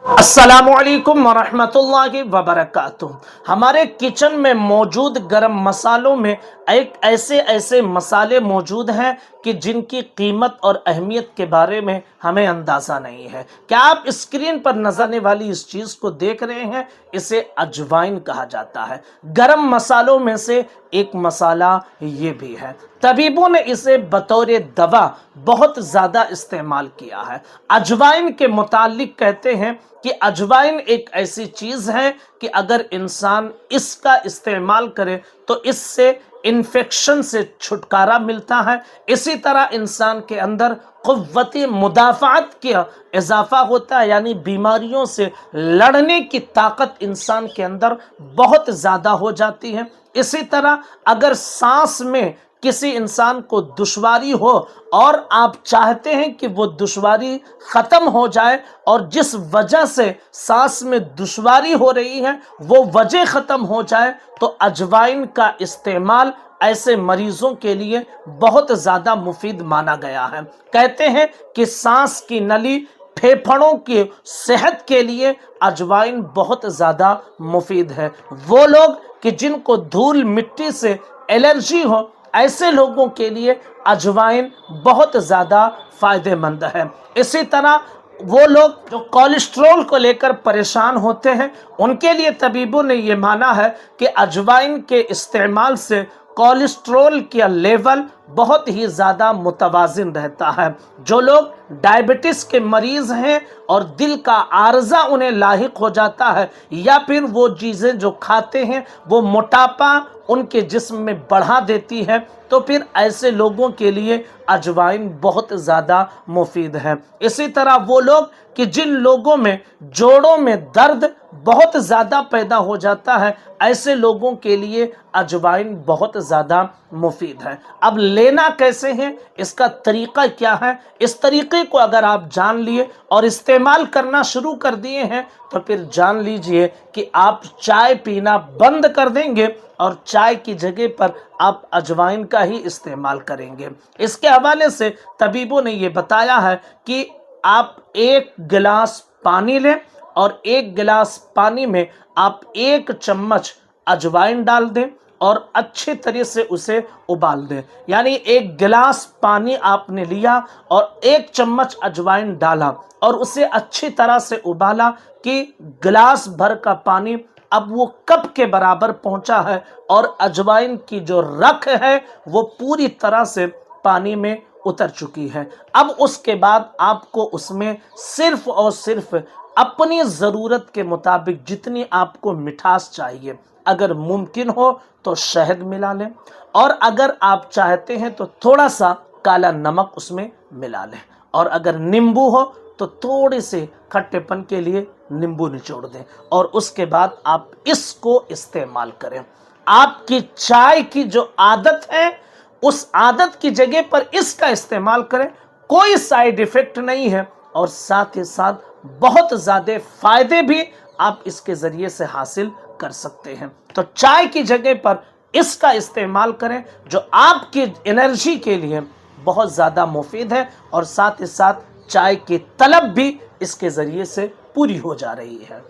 अस्सलामुअलैकुम वरहमतुल्लाहि वबरकातुह। हमारे किचन में मौजूद गरम मसालों में एक ऐसे मसाले मौजूद हैं कि जिनकी कीमत और अहमियत के बारे में हमें अंदाज़ा नहीं है। क्या आप स्क्रीन पर नजर आने वाली इस चीज़ को देख रहे हैं? इसे अजवाइन कहा जाता है। गरम मसालों में से एक मसाला ये भी है। तबीबों ने इसे बतौर दवा बहुत ज़्यादा इस्तेमाल किया है। अजवाइन के मुतालिक कहते हैं कि अजवाइन एक ऐसी चीज़ है कि अगर इंसान इसका इस्तेमाल करे तो इससे इन्फेक्शन से छुटकारा मिलता है। इसी तरह इंसान के अंदर क़ुव्वत मुदाफ़ात का इजाफा होता है, यानी बीमारियों से लड़ने की ताकत इंसान के अंदर बहुत ज़्यादा हो जाती है। इसी तरह अगर सांस में किसी इंसान को दुश्वारी हो और आप चाहते हैं कि वो दुश्वारी ख़त्म हो जाए और जिस वजह से सांस में दुश्वारी हो रही है वो वजह ख़त्म हो जाए, तो अजवाइन का इस्तेमाल ऐसे मरीज़ों के लिए बहुत ज़्यादा मुफीद माना गया है। कहते हैं कि सांस की नली, फेफड़ों की सेहत के लिए अजवाइन बहुत ज़्यादा मुफीद है। वो लोग कि जिनको धूल मिट्टी से एलर्जी हो, ऐसे लोगों के लिए अजवाइन बहुत ज़्यादा फ़ायदेमंद है। इसी तरह वो लोग जो कोलेस्ट्रॉल को लेकर परेशान होते हैं, उनके लिए तबीबों ने ये माना है कि अजवाइन के इस्तेमाल से कोलेस्ट्रॉल का लेवल बहुत ही ज़्यादा मुतवाज़िन रहता है। जो लोग डायबिटीज़ के मरीज़ हैं और दिल का आर्जा उन्हें लाहिक हो जाता है, या फिर वो चीज़ें जो खाते हैं वो मोटापा उनके जिस्म में बढ़ा देती है, तो फिर ऐसे लोगों के लिए अजवाइन बहुत ज़्यादा मुफीद है। इसी तरह वो लोग कि जिन लोगों में जोड़ों में दर्द बहुत ज़्यादा पैदा हो जाता है, ऐसे लोगों के लिए अजवाइन बहुत ज़्यादा मुफीद है। अब लेना कैसे है, इसका तरीक़ा क्या है, इस तरीक़े को अगर आप जान लिए और इस्तेमाल करना शुरू कर दिए हैं तो फिर जान लीजिए कि आप चाय पीना बंद कर देंगे और चाय की जगह पर आप अजवाइन का ही इस्तेमाल करेंगे। इसके हवाले से तबीबों ने ये बताया है कि आप एक गिलास पानी लें और एक गिलास पानी में आप 1 चम्मच अजवाइन डाल दें और अच्छी तरह से उसे उबाल दें। यानी 1 गिलास पानी आपने लिया और 1 चम्मच अजवाइन डाला और उसे अच्छी तरह से उबाला कि गिलास भर का पानी अब वो कप के बराबर पहुंचा है और अजवाइन की जो रख है वो पूरी तरह से पानी में उतर चुकी है। अब उसके बाद आपको उसमें सिर्फ और सिर्फ अपनी ज़रूरत के मुताबिक जितनी आपको मिठास चाहिए, अगर मुमकिन हो तो शहद मिला लें, और अगर आप चाहते हैं तो थोड़ा सा काला नमक उसमें मिला लें, और अगर नींबू हो तो थोड़े से खट्टेपन के लिए नींबू निचोड़ दें, और उसके बाद आप इसको इस्तेमाल करें। आपकी चाय की जो आदत है उस आदत की जगह पर इसका इस्तेमाल करें। कोई साइड इफ़ेक्ट नहीं है और साथ ही साथ बहुत ज़्यादा फ़ायदे भी आप इसके ज़रिए से हासिल कर सकते हैं। तो चाय की जगह पर इसका इस्तेमाल करें जो आपकी एनर्जी के लिए बहुत ज़्यादा मुफीद है, और साथ ही साथ चाय की तलब भी इसके ज़रिए से पूरी हो जा रही है।